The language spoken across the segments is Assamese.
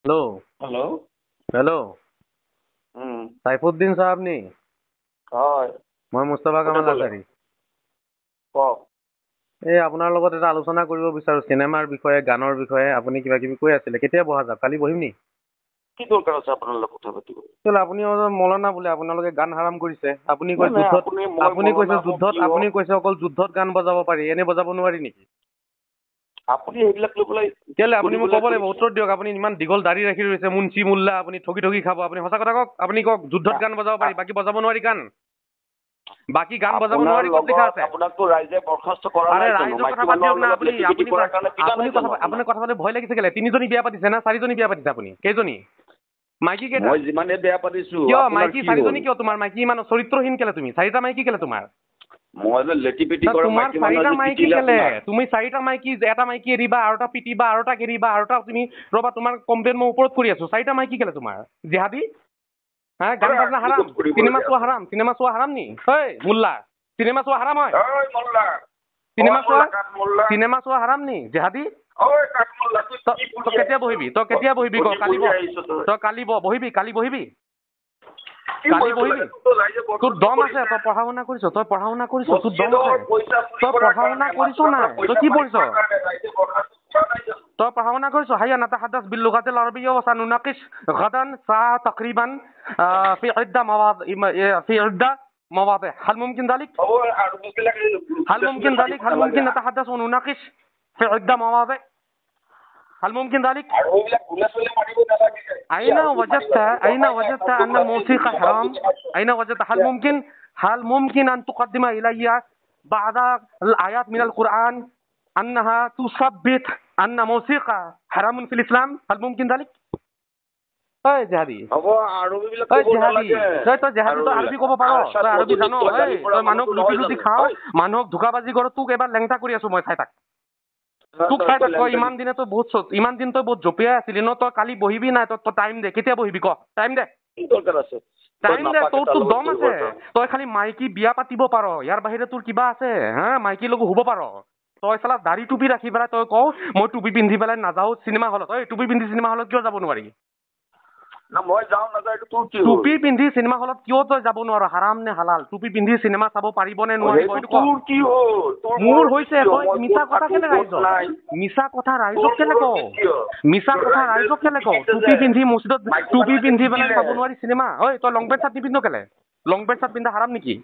हेलो। हेलो। हेलो। हम्म। সাইফুদ্দিন সাহেব নি? হয়। মই মুস্তফা কোনে কামাল ক'লে? আজাৰী। কওক। এই আপোনাৰ লগত এটা আলোচনা কৰিব বিচাৰো চিনেমাৰ বিষয়ে, গানৰ বিষয়ে। আপুনি কিবা কিবি কৈ আছিলে, কেতিয়া বহা যাওক? কালি বহিম নি? কি দৰকাৰ আছে আপোনাৰ লগত কথা পাতিব? কেলে আপুনি মৌলানা বোলে, আপোনালোকে গান হাৰাম কৰিছে। আপুনি নাই কয় নাই, যুদ্ধত, মই আপুনি মৌলানা কৈছে হওক কি যুদ্ধত, হওক, আপুনি কৈছে অকল যুদ্ধত গান বজাব পাৰি, এনে বজাব নোৱাৰি নেকি? আপুনি সেইবিলাক লৈ পেলাই কেলে আপুনি মোক কৰিবলৈ ক'ব লাগিব, কৰিছে। উত্তৰ দিয়ক। আপুনি ইমান দীঘল দাঢ়ি ৰাখি ৰৈছে, মুন্সি মোল্লা, আপুনি ঠগি ঠগি খাব। আপুনি সঁচা কথা কওক। আপুনি কওক যুদ্ধত গান বজাব পাৰি, বাকী বজাব নোৱাৰি গান। বাকী গান বজাব আপোনাৰ নোৱাৰি ক'ত লিখা লগত আছে? আপোনাকতো ৰাইজে বৰখাস্ত কৰা আৰে নাই জানো? ৰাইজৰ কথা মাইকী বাদ মানুহৰ দিয়ক না। লগত আপুনি লেটি-পেটি আপুনি কৰাৰ কাৰণে পিটা নাই জানো আপুনি আপোনাক? কথা পাতি ভয় লাগিছে কেলে? 3জনী বিয়া পাতিছে না 4জনী বিয়া পাতিছে? আপুনি কেইজনী? মাইকী কেইটা? মই যিমানে বেয়া পাতিছো, কিয় আপোনাৰ মাইকী কি হ'ল? 4জনী? কিয় তোমাৰ মাইকী ইমান চৰিত্ৰহীন কেলে? তুমি 4টা মাইকী কেলে তোমাৰ? মই যে লেটি-পেটি কৰা তোমাৰ মাইকী মানুহ 4টা যে মাইকী পিটিলে কেলে? আপোনাক। তুমি 4টা মাইকী, এটা মাইকী এৰিবা, আৰু এটা পিটিবা, আৰু এটা এৰিবা, আৰু এটা তুমি ৰবা। তোমাৰ কমপ্লেইন মই ওপৰত কৰি আছো। 4টা মাইকী কেলে তোমাৰ? জিহাদী? হা? গান আৰে বাজনা কি হাৰাম? ক'ত কৰিব চিনেমা লাগে চোৱা আপুনি? হাৰাম? চিনেমা চোৱা হাৰাম নি? মোল্লা, চিনেমা চোৱা হাৰাম হয়? ঐ মোল্লা, চিনেমা চোৱা, কাঠমোল্লা, চিনেমা চোৱা হাৰাম নি জিহাদী? ঐ কাঠমোল্লা, তুই কি তই পঢ়ি কেতিয়া আহিছ? বহিবি? তই কেতিয়া বহিবি? ক কালি পঢ়ি বহ। আহিছ তই? তই কালি বহিবি? কালি বহিবি? কি কালি কৰিব বহিবি? লাগে? তোকতো ৰাইজে তোৰ বৰখাস্ত দম আছে? কৰিছে। তই পঢ়া শুনা কৰিছ? তই পঢ়া শুনা কৰিছ? তোৰ দম আছে? মছজিদৰ পইচা চুৰি তই কৰাৰ পঢ়া শুনা কাৰণে, কৰিছ মানুহৰ পৰা নাই? তই পইচা কি পঢ়িছ? মাৰিবৰ কাৰণে ৰাইজে বৰখাস্ত কৰা নাই জানো? তই পঢ়া শুনা কৰিছ? হাইয়া নাতাহাদ্দাছ বিল্লুগাতিল আৰবিয়্যা ওয়া সানুনাকিশ গাদান সাআ তাকৰিবান ফি ইদ্দা মাওয়াদি। হাল মুমকিন যালিক? হ'ব আৰু বিলাকে হাল মুমকিন যালিক? হাল মুমকিন নাতাহাদ্দাস ওয়া নুনাকিশ ফি ইদ্দা মাওয়াদি? হাল মুমকিন যালিক? আৰু এইবিলাক গুলা-চুলা মাৰিব নালাগে। কি أين আৰু وجدت মাৰিব লাগে? أين দৰকাৰ নাই, وجدت মনটো أن ভাল الموسيقى লাগিছে, حرام؟ ভালকে মাৰিছ। أين وجدت؟ هل ممكن أن تقدم إلي بعض الآيات من القرآن أنها تثبت أن موسيقى حرام في الإسلام؟ هل ممكن ذلك؟ أي جهادي، হ'ব আৰু এইবিলাক أي ক'ব جهادي، নালাগে। তই জেহাদী, তই আৰবী ক'ব পাৰ? আৰচাত তই আৰবী জান? মছজিদত তই গালি পৰা তই মানুহক মানুহটো লুটি নহয় লুটি জানো? খাও, হয়। মানুহক ধোকাবাজি কৰ। তোক এবাৰ লেংটা কৰি আছো মই, চাই থাক। তোক চাই থাক। তই ইমান দিনে ইমান দিন তই বহুত জঁপিয়াই আছিলি ন? তই কালি বহিবি নাই? তই টাইম দে। কেতিয়া বহিবি ক? টাইম দে। কি দৰকাৰ আছে? তই টাইম দে। নাপাকে তাৰ তোৰ লগত দম বহিব আছে? পাৰ। তই খালি মাইকী বিয়া পাতিব পাৰ, ইয়াৰ বাহিৰে তোৰ কিবা আছে? হা? মাইকীৰ লগত শুব পাৰ? তই চালা দাড়ি টুপি ৰাখি পেলাই তই কও মই টুপি পিন্ধি পেলাই নাযাও চিনেমা হলত। টুপি পিন্ধি চিনেমা হলত কিয় যাব নোৱাৰি? না মই যাওঁ নাযাওঁ এইটো তোৰ কি হ'ল? টুপি পিন্ধি চিনেমা হলত কিয় তই যাব নোৱাৰ? হাৰাম নে হালাল? টুপি পিন্ধি চিনেমা চাব পাৰিব নে নোৱাৰিব সেইটো এইটো ক? তোৰ কি হ'ল? তোৰ মোৰ কি হৈছে। কিয়? তই মই মিছা ক'ত কথা থাকো, কেলে ক'ত ৰাইজক? নাই? মিছা কথা তোৰ ৰাইজক কেলে মূৰৰ কও? বিষ কিয়? মিছা তোৰ কথা ৰাইজে ৰাইজক কেলে কও? পিটিছে টুপি যে, পিন্ধি মছজিদত মাইকী টুপি মানুহে যে পিন্ধি পেলাই পিটিলে। চাব নোৱাৰি চিনেমা? তই লং পেণ্ট চাৰ্ট নিপিন্ধ কেলে? লং পেণ্ট চাৰ্ট পিন্ধা হাৰাম নেকি?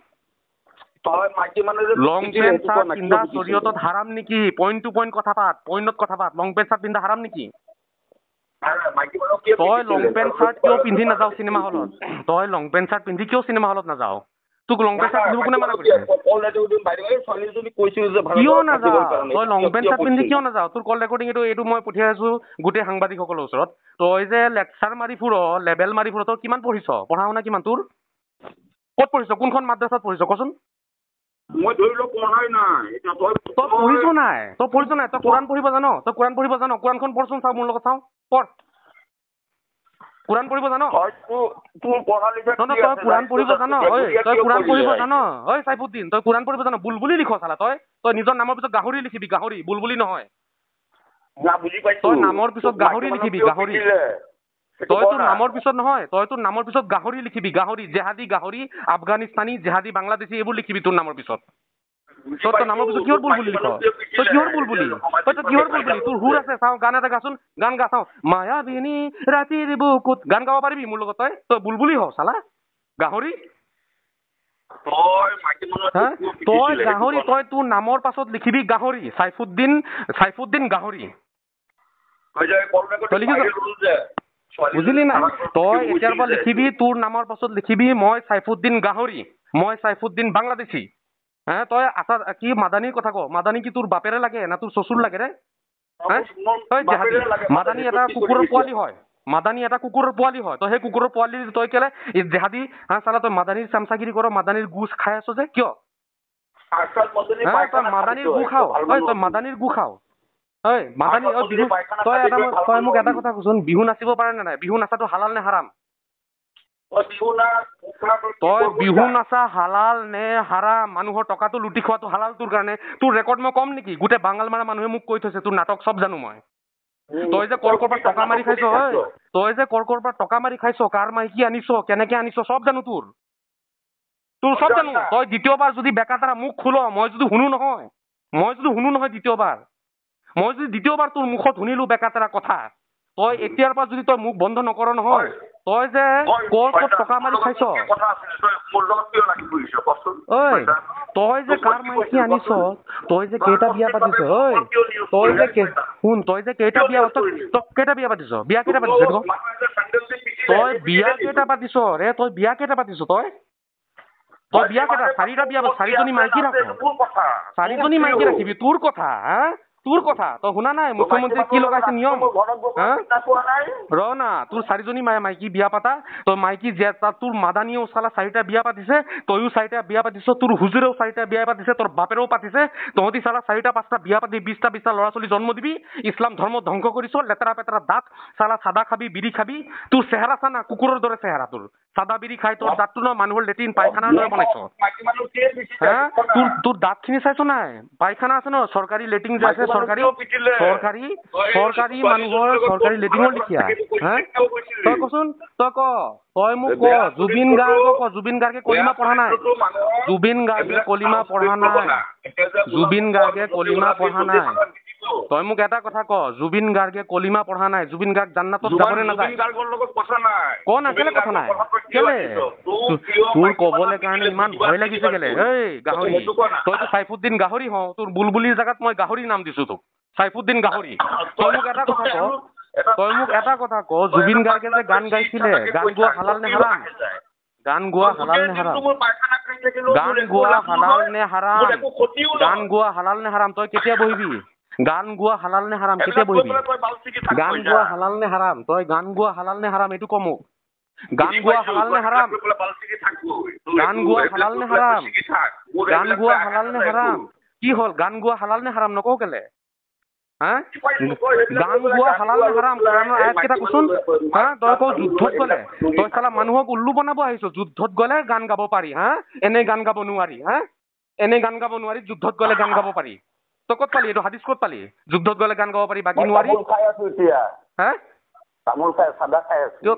তই মাইকী মানুহে যে লং পিটিলে পেণ্ট সেইটো কোৱা চাৰ্ট না, কিয় পিন্ধা পিটিছিলে? শৰীয়তত হাৰাম নেকি? পইণ্ট টু পইণ্ট কথা পাত, পইণ্টত কথা পাত। লং পেণ্ট চাৰ্ট পিন্ধা হাৰাম নেকি? মাইকী মানুহক কিয় তই লং পিটিছিলে? পেণ্ট চাৰ্ট কিয় পিন্ধি নাযাও চিনেমা হলত? তই লং পেণ্ট চাৰ্ট পিন্ধি কিয় চিনেমা হলত নাযাও? তোক লং পেণ্ট চাৰ্ট পিন্ধিব কোনে মানা কৰিছে? কিয় নাযাও? তই লং পেণ্ট চাৰ্ট পিন্ধি কিয় নাযাও? তোৰ কল ৰেকৰ্ডিং এইটো মই পঠিয়াই আছো গোটেই সাংবাদিকসকলৰ ওচৰত। তই যে লেকচাৰ মাৰি ফুৰ, লেবেল মাৰি ফুৰ, তই কিমান পঢ়িছ? পঢ়া শুনা কিমান তোৰ? ক'ত পঢ়িছ? কোনখন মাদ্ৰাছাত পঢ়িছ কচোন? মই ধৰি লওক পঢ়াই নাই। এতিয়া তই পঢ়িছ নাই? তই পঢ়িছ নাই? তই কোৰাণ পঢ়িব জান? তই কোৰাণ পঢ়িব জান? কোৰাণখন পঢ়চোন, চাওঁ মোৰ লগত চাওঁ। পঢ়। কোৰাণ পঢ়িব জান? তোৰ পঢ়া লিখা তই কি আছে? কোৰাণ পঢ়িব জান? তই কোৰাণ পঢ়িব জান? চাইফুদ্দিন, তই কোৰাণ পঢ়িব জান? বুলবুলি লিখ চালা তই। তই নিজৰ নামৰ পিছত গাহৰি লিখিবি, গাহৰি, বুলবুলি নহয়। না বুজি পাইছো। তই নামৰ পিছত গাহৰি মাইকী মানুহক লিখিবি, কিয় গাহৰি। পিটিলে? সেইটো তই ক তোৰ না। নামৰ পিছত নহয়, তই তোৰ নামৰ পিছত গাহৰি লিখিবি, গাহৰি। জেহাদী গাহৰি, আফগানিস্তানী, জেহাদী বাংলাদেশী, এইবোৰ লিখিবি তোৰ নামৰ পিছত। বুজি তই তোৰ পাইছো। নামৰ পিছত কিহৰ তোক মাইকী বুলবুলি লিখ? মানুহক কিয় তই পিটিলে? কিহৰ বুলবুলি? তই কিহৰ দেখাই বুলবুলি? যাব তোৰ সুৰ যে। আছে, চাওঁ গান এটা গাচোন, গান গা চাওঁ। মায়াবিনী ৰাতিৰ বুকুত, গান গাব পাৰিবি মোৰ লগত? তই বুলবুলি হ চালা, গাহৰি। তই মাইকী মানুহক হা? কিয় তই পিটিছিলে? সেইটো গাহৰি, ক না। তই তোৰ নামৰ পাছত লিখিবি গাহৰি, চাইফুদ্দিন গাহৰি। তই যে কল তই ৰেকৰ্ডিং লিখিছ? ভাইৰেল হ'ল যে, ছোৱালীজনী বুজিলি নাই? খানাৰ ঘৰত তই পিটিব এতিয়াৰ গৈছিল পৰা যে, লিখিবি, তোৰ নামৰ পাছত লিখিবি মই চাইফুদ্দিন গাহৰি, মই চাইফুদ্দিন বাংলাদেশী। হে? তই কি মাদানীৰ কথা ক? মাদানী কি তোৰ বাপেৰে লাগে না তোৰ চচুৰ লাগে ৰে? হে? মোৰ তই জেহাদী। বাপেৰে লাগে মাদানী তই এটা কি কুকুৰৰ কৰিবি এতিয়া? পোৱালি হয়। মাদানী এটা কুকুৰৰ পোৱালি হয়। তই সেই কুকুৰৰ পোৱালি তই কেলে জেহাদী চালা তই মাদানীৰ চামচাগিৰি কৰ, মাদানীৰ গোচ খাই আছ যে কিয়? আৰ্চাত মদনী হা? তই পায়খানা খাবি মাদানীৰ গু খাও, ভাল মানুহ তই আছিলি। মাদানীৰ গু খাও। মাদানী আৰ্চাত মদনী বিহু, পায়খানা খাবি ভাল তই মানুহ মোক এটা হবি। কথা কচোন, বিহু নাচিব পাৰে নে নাই? বিহু নাচাটো হালাল নে হাৰাম? তই বিহু নাচ, মুখৰা তই কি তই কৰবি বিহু যা। নাচা হালাল নে হাৰাম? মানুহৰ টকাটো লুটি খোৱাটো হালাল তোৰ কাৰণে? তোৰ ৰেকৰ্ড মই কম নেকি? গোটেই বাঙাল মাৰা মানুহে মোক কৈ থৈছে তোৰ নাটক চব জানো মই। তই যে ক'ৰ পৰা টকা মাৰি খাইছ, তই যে কৰ পৰা টকা মাৰি খাইছ, কাৰ মাইকী আনিছ, কেনেকে আনিছ, চব জানো তোৰ চব জানো। তই দ্বিতীয়বাৰ যদি বেকাতাৰা মুখ খোল, মই যদি শুনো নহয় দ্বিতীয়বাৰ, মই যদি দ্বিতীয়বাৰ তোৰ মুখত শুনিলো বেকাতাৰা কথা, তই এতিয়াৰ পৰা যদি তই মুখ বন্ধ নকৰ নহয়, তই যে ক'ত টকা মাৰি খাইছ, ঐ তই যে কাৰ মাইকী আনিছ, তই যে কেইটা বিয়া পাতিছ, ঐ তই যে শুন, তই যে কেইটা বিয়া পাতিছ, বিয়া কেইটা পাতিছ, তই বিয়া কেইটা পাতিছ ৰে, তই বিয়া কেইটা পাতিছ, তই বিয়া কেইটা, চাৰিটা বিয়া, চাৰিজনী মাইকী ৰাখ, চাৰিজনী মাইকী ৰাখিবি, তোৰ কথা হা, তোৰ কথা তই শুনা নাই মুখ্যমন্ত্ৰীয়ে কি লগাইছে নিয়ম, ৰ না, তোৰ চাৰিজনী মাইকী বিয়া পাতা, তই মাইকী তোৰ মাদানীয়েও চালা 4টা বিয়া পাতিছে, তইও 4টা বিয়া পাতিছ, তোৰ হুজুৰেও 4টা বিয়া পাতিছে, তোৰ বাপেৰেও পাতিছে, তহঁতি চালা 4টা 5টা বিয়া পাতি 20টা ল'ৰা ছোৱালী জন্ম দিবি, ইছলাম ধৰ্ম ধ্বংস কৰিছ, লেতেৰা পেতেৰা দাঁত, চালা চাদা খাবি, বিড়ি খাবি, তোৰ চেহেৰা চা না কুকুৰৰ দৰে চেহেৰা, তোৰ চাদা বিড়ি খাই তোৰ দাঁতটো ন মানুহৰ লেট্ৰিন পায়খানাৰ দৰে বনাইছ, হা তোৰ দাঁত খিনি চাইছ নাই, পায়খানা আছে ন, চৰকাৰী লেট্ৰিন যে আছে, চৰকাৰী মানুহৰ চৰকাৰী লেট্ৰিনৰ লিখিয়া, হা তই কচোন, তই মোক ক, জুবিন গাৰ্গে কলিমা পঢ়া নাই, জুবিন গাৰ্গে কলিমা পঢ়া নাই, তই মোক এটা কথা ক, জুবিন গাৰ্গে কলিমা পঢ়া নাই, জুবিন গাৰ্গ জান্নাতত যাবনে নাযায়, ক না, কেলে কথা নাই, কেলে তোৰ কবলৈ কাৰণে ইমান ভয় লাগিছে কেলে, এই গাহৰি, তইতো চাইফুদ্দিন গাহৰি হও, তোৰ বুলবুলিৰ জেগাত মই গাহৰি নাম দিছো তোক, চাইফুদ্দিন গাহৰি। তই মোক এটা কথা ক, জুবিন গাৰ্গে যে গান গাইছিলে, গান গোৱা হালাল নে হাৰাম, গান গোৱা হালাল নে হাৰাম, তই কেতিয়া বহিবি, গান গোৱা হালাল নে হাৰাম, কেতিয়া বহিবি, গান গোৱা হালাল নে হাৰাম, তই গান গোৱা হালাল নে হাৰাম এইটো ক মোক, গান গোৱা হালাল নে হাৰাম, কি হ'ল, গান গোৱা হালাল নে হাৰাম নকওঁ কেলে, হা গান গোৱা হালাল নে হাৰাম, কোৰাণৰ আয়াত কেইটা কচোন, হা তই কওঁ যুদ্ধত গ'লে, তই চালা মানুহক উল্লু বনাব আহিছ, যুদ্ধত গ'লে গান গাব পাৰি, হা এনেই গান গাব নোৱাৰি, যুদ্ধত গ'লে গান গাব পাৰি, তই ক'ত পালি এইটো হাদিছ, ক'ত পালি, যুদ্ধত গ'লে গান গাব পাৰি বাকী নোৱাৰি, হা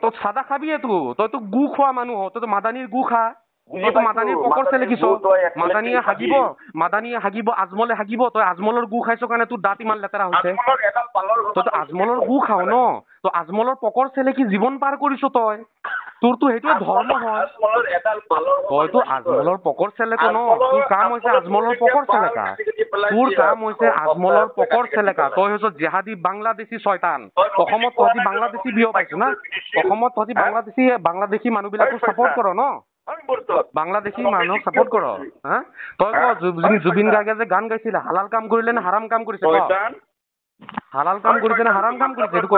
তই চাদা খাবিয়ে, তইতো গু খোৱা মানুহ, তইতো মাদানীৰ গু খা, তইতো মাদানীৰ পকৰ চেলে লিখিছ, মাদানীয়ে হাগিব, আজমলে হাগিব, তই আজমলৰ গু খাইছ কাৰণে তোৰ দাঁত ইমান লেতেৰা হৈছে, তইতো আজমলৰ গু খাও ন, তই আজমলৰ পকৰ চেলে কি জীৱন পাৰ কৰিছ, তোৰতো সেইটোৱে ধৰ্ম হয়, তইতো আজমলৰ পকৰ চেলেকা ন, তোৰ কাম হৈছে আজমলৰ পকৰ চেলেকা, তই হৈছ জেহাদী বাংলাদেশী ছয়তান, অসমত তহঁতি বাংলাদেশী বিয় পাইছো না, অসমত তহঁতি বাংলাদেশী মানুহবিলাকো চাপৰ্ট কৰ ন, বাংলাদেশী মানুহক চাপৰ্ট কৰ, হা তই ক জুবিন গাৰ্গে যে গান গাইছিলে, হালাল কাম কৰিলে নে হাৰাম কাম কৰিছে, হালাল কাম কৰিছে নে হাৰাম কাম কৰিছে, এইটো ক,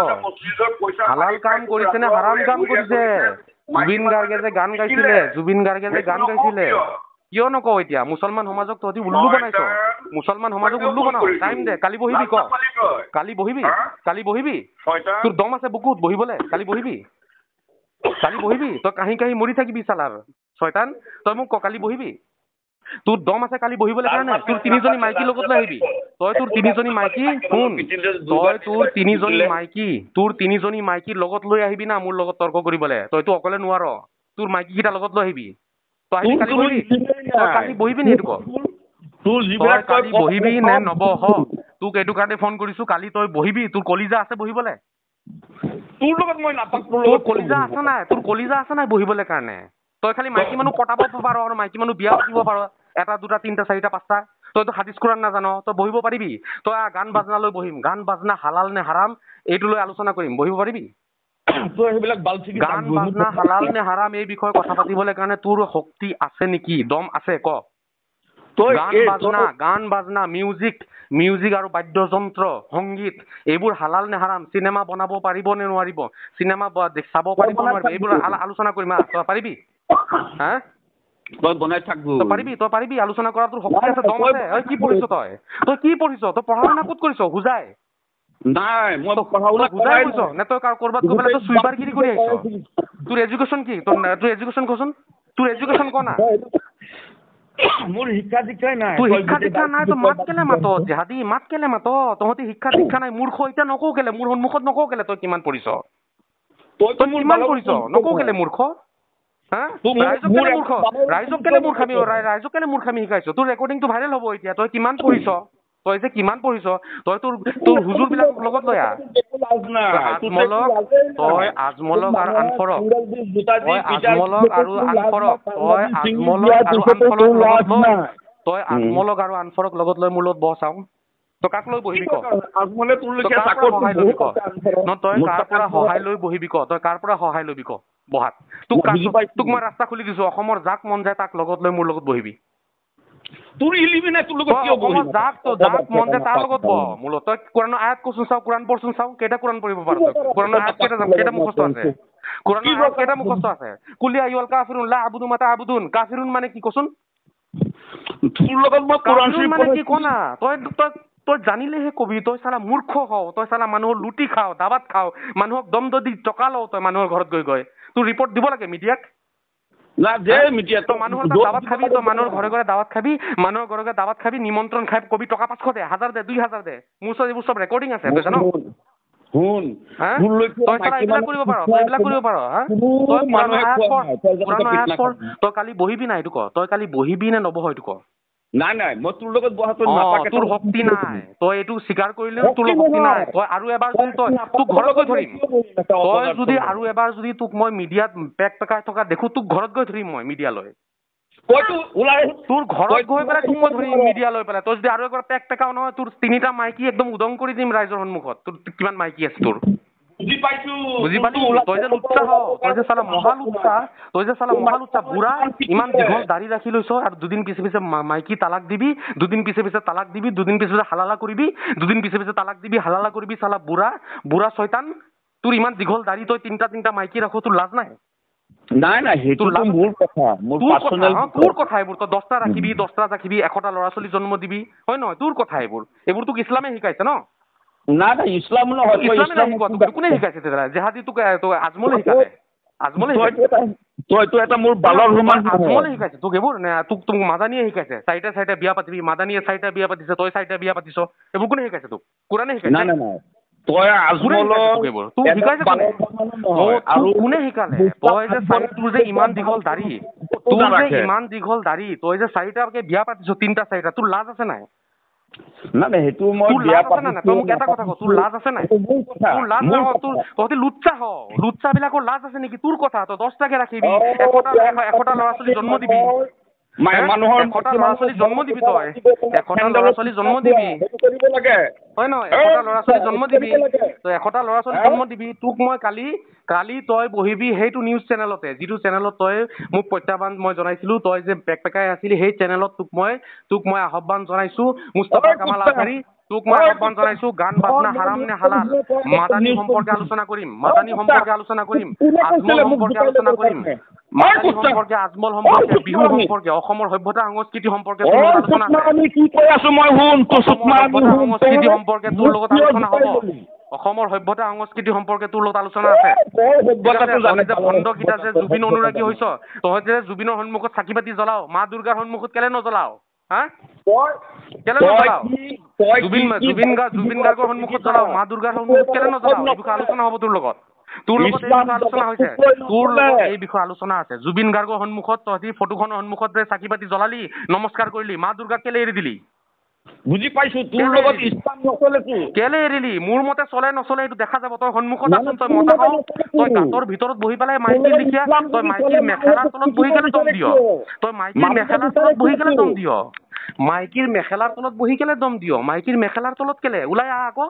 হালাল কাম কৰিছে নে হাৰাম কাম কৰিছে, জুবিন গাৰ্গে যে গান গাইছিলে, কিয় নকওঁ এতিয়া, মুছলমান সমাজক তহঁতি উল্লু বনাইছ, টাইম দে, কালি বহিবি, কালি বহিবি, তোৰ দম আছে বুকুত বহিবলে, কালি বহিবি, তই কাহি মৰি থাকিবি চালাৰ ছয়তান, তই মোক ক কালি বহিবি, তোৰ দম আছে কালি বহিবলৈ কাৰণে, তোৰ 3জনী মাইকীৰ লগত লৈ আহিবি, তই তোৰ 3জনী মাইকী শুন, তই তোৰ 3জনী মাইকীৰ লগত লৈ আহিবি না, মোৰ লগত তৰ্ক কৰিবলৈ, তইতো অকলে নোৱাৰ, তোৰ মাইকী কেইটাৰ লগত লৈ আহিবি, তই আহিবি কালি বহিবি, তই কালি বহিবি নি, এইটো ক তই কালি বহিবি নে নবহ, তোক এইটো কাৰণে ফোন কৰিছো, কালি তই বহিবি, তোৰ কলিজা আছে বহিবলৈ, তোৰ কলিজা আছে নাই বহিবলৈ কাৰণে, তই খালি মাইকী মানুহ পটাব পাৰ আৰু মাইকী মানুহ বিয়া পাতিব পাৰ, 1 2 3 4 5টা, তইতো হাদিছ কোৰাণ নাজান, তই বহিব পাৰিবি, তই গান বাজনা লৈ বহিম, গান বাজনা হালাল নে হাৰাম এইটো লৈ আলোচনা কৰিম, বহিব পাৰিবি, গান বাজনা হালাল নে হাৰাম এই বিষয়ে কথা পাতিবলৈ কাৰণে তোৰ শক্তি আছে নেকি, দম আছে ক, গান বাজনা মিউজিক আৰু বাদ্যযন্ত্ৰ সংগীত এইবোৰ হালাল নে হাৰাম, চিনেমা বনাব পাৰিব নে নোৱাৰিব, চিনেমা চাব পাৰিব নোৱাৰিব, এইবোৰ আলোচনা কৰিম, তই পাৰিবি, হা তই পাৰিবি আলোচনা কৰা, তোৰ শক্তি আছে, দম আছে, কি পঢ়িছ তই পঢ়া শুনা ক'ত কৰিছ, হুজাই নাই, মই হুজাই কৰিছ নে, তই কৰবাত গৈ পেলাই তই চুইপাৰগিৰি কৰি আহিছ, তোৰ এডুকেশ্যন কি, তোৰ এডুকেশ্যন কচোন, তোৰ এডুকেশ্যন ক না, মোৰ শিক্ষা দীক্ষা নাই, তই মাত কেলে মাত, জেহাদী মাত কেলে মাত, তহঁতি শিক্ষা দীক্ষা নাই, মূৰ্খ, এতিয়া নকওঁ কেলে, মোৰ সন্মুখত নকওঁ কেলে, তই কিমান পঢ়িছ, তইতো তই মোৰ কিমান বালত কৰিছ নকওঁ কেলে মূৰ্খ হা ৰাইজক কেলে মূৰ্খ ৰাইজক কেলে মূৰ্খামি ৰাইজক কেলে মূৰ্খামি শিকাইছ তোৰ ৰেকৰ্ডিংটো ভাইৰেল হ'ব এতিয়া তই কিমান পঢ়িছ তই যে কিমান পঢ়িছ তই তোৰ হুজুৰ বিলাক লগত লৈ আহ তই আজমলক আৰু আনফৰক তই আজমলক আৰু আনফৰক তই আজমলক আৰু আনফৰক লগত লৈ মোৰ লগত বহ চাওঁ তই কাক লৈ বহিবি ক আজমলে তোৰলৈকে তই কাৰ পৰা সহায় লবি ক তই কাৰ পৰা সহায় লৈ বহিবি ক তই কাৰ পৰা সহায় লবি ক বহাত তোক মই ৰাস্তা খুলি দিছো অসমৰ যাক মন যায় তাক লগত লৈ মোৰ লগত বহিবি তোৰ ইলিবি নাই তোৰ লগত কিয় অসমৰ যাক মন যায় তাৰ লগত বহ মোৰ লগত তই কোৰাণৰ আয়াত কচোন চাওঁ কোৰাণ পঢ়চোন চাওঁ কেইটা কোৰাণ পঢ়িব পাৰ তই কোৰাণৰ আয়াত কেইটা মুখস্থ আছে কোৰাণৰ আয়াত কেইটা মুখস্থ আছে কুলি আইয়ুল কাফিৰুন লা আবুদু মা তা'বুদুন কাফিৰুন মানে কি কচোন তোৰ লগত মই কোৰাণ শৰীফ মানে কি কনা তই জানিলেহে কবি তই চালা মূৰ্খ হও তই চালা মানুহৰ লুটি খাও দাবাত খাও মানুহক দম দি টকা লও তই মানুহৰ ঘৰত গৈ তোৰ ৰিপৰ্ট দিব লাগে মিডিয়াক না দে মিডিয়া তই মানুহৰ দাবাত খাবি তই মানুহৰ ঘৰে ঘৰে দাবাত খাবি মানুহৰ ঘৰে ঘৰে দাবাত খাবি নিমন্ত্ৰণ খাই কবি টকা 500 দে 1000 দে 2000 দে মোৰ ওচৰত এইবোৰ চব ৰেকৰ্ডিং আছে তই জানো শুন তই চালা এইবিলাক কৰিব পাৰ হা তই তই কালি বহিবি নাই এইটো ক তই কালি বহিবি নে নবহ এইটো ক নাই নাই মই তোৰ লগত বহাটো তোৰ শক্তি নাই তই এইটো স্বীকাৰ কৰিলেও তোৰ শক্তি নাই তই আৰু এবাৰ যদি তই তোক ঘৰত গৈ ধৰিম তই যদি আৰু এবাৰ যদি তোক মই মিডিয়াত পেক পেকাই থকা দেখো তোক ঘৰত গৈ ধৰিম মই মিডিয়ালৈ তোৰ ঘৰত গৈ পেলাই তোক মই ধৰিম মিডিয়া লৈ পেলাই তই যদি আৰু এবাৰ পেক পেকাও নহয় তোৰ 3টা মাইকী একদম উদং কৰি দিম ৰাইজৰ সন্মুখত তোৰ কিমান মাইকী আছে তোৰ বুজি পালি তই যে লুচ্চা হ তই যে চালা মহালুচ্চা বুঢ়া ইমান দীঘল দাড়ি ৰাখি লৈছ আৰু দুদিন পিছে পিছে মাইকী তালাক দিবি দুদিন পিছে পিছে তালাক দিবি দুদিন পিছে পিছে হালালা কৰিবি দুদিন পিছে পিছে তালাক দিবি হালালা কৰিবি চালা বুঢ়া শয়তান তোৰ ইমান দীঘল দাড়ি তই 3টা মাইকী ৰাখো তোৰ লাজ নাই নাই নাই সেইটো মোৰ কথা মোৰ পাৰ্সোনাল তোৰ কথা এইবোৰ তই 10টা ৰাখিবি 100টা ল'ৰা ছোৱালী জন্ম দিবি হয় নহয় তোৰ কথা এইবোৰ তোক ইছলামে শিকাইছে ন না না ইছলাম নহয় ইছলাম কোনে শিকাইছে তেতিয়া জেহাদী তোক আজমলে শিকালে তইতো এটা মোৰ বালৰ সমান আজমলে শিকাইছে তোক এইবোৰ নে তোক মাদানীয়ে শিকাইছে 4টা বিয়া পাতিবি মাদানীয়ে 4টা বিয়া পাতিছে তই 4টা বিয়া পাতিছ এইবোৰ কোনে শিকাইছে তোক কোৰাণে শিকাইছে নাই নাই তই আজমলক তোক শিকাইছে আৰু কোনে শিকালে তই যে তোৰ যে ইমান দীঘল দাড়ি তই যে 4টাকে বিয়া পাতিছ 3টা তোৰ লাজ আছে নাই নাই সেইটো মই বিয়া পাতিছো তই মোক এটা কথা ক তোৰ লাজ আছে নাই তোৰ লাজ নাই তহঁতি লুচ্চা বিলাকৰ লাজ আছে নেকি তোৰ কথা তই 10টাকে ৰাখিবি 100টা ল'ৰা ছোৱালী জন্ম দিবি মানুহৰ 100টা ল'ৰা ছোৱালী জন্ম দিবি তই 100টা ল'ৰা ছোৱালী জন্ম দিবি হয় নহয় 100টা ল'ৰা ছোৱালী জন্ম দিবি তই 100টা ল'ৰা ছোৱালী জন্ম দিবি তোক মই কালি তই বহিবি সেইটো নিউজ চেনেলতে যিটো চেনেলত তই মোক প্ৰত্যাহ্বান মই জনাইছিলো তই যে পেকপেকাই আছিলি সেই চেনেলত তোক মই আহ্বান জনাইছো মুস্তাফা কামাল আজহাৰী তোক মই আহ্বান জনাইছো গান বাজনা হাৰাম নে হালাল মাদানী সম্পৰ্কে আলোচনা কৰিম আজমল সম্পৰ্কে আলোচনা কৰিম মাদানী সম্পৰ্কে আজমল সম্পৰ্কে বিহু সম্পৰ্কে অসমৰ সভ্যতা সংস্কৃতি সম্পৰ্কে তোৰ লগত আলোচনা সংস্কৃতি সম্পৰ্কে তোৰ লগত আলোচনা হ'ব অসমৰ সভ্যতা সংস্কৃতি সম্পৰ্কে তোৰ লগত আলোচনা আছে ভণ্ডকেইটা যে জুবিন অনুৰাগী হৈছ তহঁতে যে জুবিনৰ সন্মুখত চাকি বাতি জ্বলাও মা দুৰ্গাৰ সন্মুখত কেলে নজ্বলাও হা কেলে নজ্বলাও জুবিন গাৰ্গৰ সন্মুখত জ্বলাও মা দুৰ্গাৰ সন্মুখত কেলে নজ্বলাও এই বিষয়ে আলোচনা হ'ব তোৰ লগত এই বিষয়ে আলোচনা হৈছে তোৰ লগত এই বিষয়ে আলোচনা আছে জুবিন গাৰ্গৰ সন্মুখত তহঁতি ফটোখনৰ সন্মুখত যে চাকি বাতি জ্বলালি নমস্কাৰ কৰিলি মা দুৰ্গাক কেলে এৰি দিলি বুজি পাইছো তোৰ লগত ইছলাম নচলে কেলে এৰিলি মোৰ মতে চলে নচলে এইটো দেখা যাব তই সন্মুখত আছোন তই মতা হ তই গাঁতৰ ভিতৰত বহি পেলাই মাইকীৰ লিখিয়া তই মাইকীৰ মেখেলাৰ তলত বহি কেলে দম দিয় মাইকীৰ মেখেলাৰ তলত বহি কেলে দম দিয় মাইকীৰ মেখেলাৰ তলত কেলে ওলাই আহ আকৌ